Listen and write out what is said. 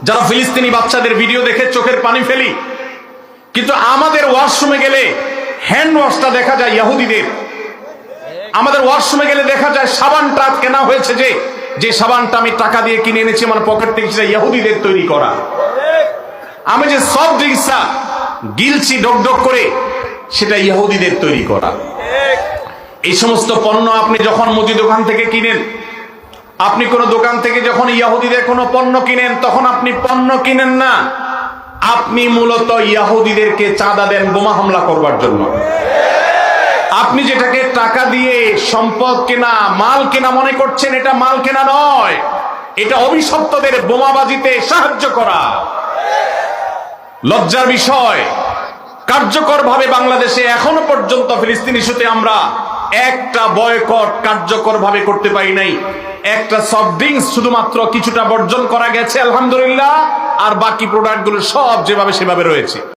যারা ফিলিস্তিনি বাচ্চাদের ভিডিও দেখে চোখের পানি ফেলি, কিন্তু আমাদের ওয়াশরুমে গেলে হ্যান্ড ওয়াশটা দেখা যায় ইহুদিদের। আমাদের ওয়াশরুমে গেলে দেখা যায় সাবানটা কেনা হয়েছে যে সাবানটা আমি টাকা দিয়ে কিনে এনেছি আমার পকেট থেকে, সেটা ইহুদিদের তৈরি করা। আমি যে সফট ড্রিঙ্কসটা গিলছি ডক ডক করে, সেটা ইহুদিদের তৈরি করা। এই সমস্ত পণ্য আপনি যখন মুদি দোকান থেকে কিনেন, আপনি কোন দোকান থেকে যখন ইহুদিদের কোনো পণ্য কিনেন, তখন আপনি পণ্য কিনেন না, আপনি মূলত ইহুদিদেরকে চাঁদা দেন বোমা হামলা করবার জন্য। আপনি যেটাকে টাকা দিয়ে সম্পদ কেনা, মাল কেনা মনে করছেন, এটা মাল কেনা নয়, এটা অভিশপ্তদের বোমাবাজিতে সাহায্য করা। লজ্জার বিষয়, কার্যকরভাবে বাংলাদেশে এখনো পর্যন্ত ফিলিস্তিন ইস্যুতে আমরা একটা বয়কট কার্যকরভাবে করতে পারি নাই। একটা সফট ড্রিঙ্কস শুধুমাত্র কিছুটা বর্জন করা গেছে আলহামদুলিল্লাহ, আর বাকি প্রোডাক্টগুলো সব যেভাবে সেভাবে রয়েছে।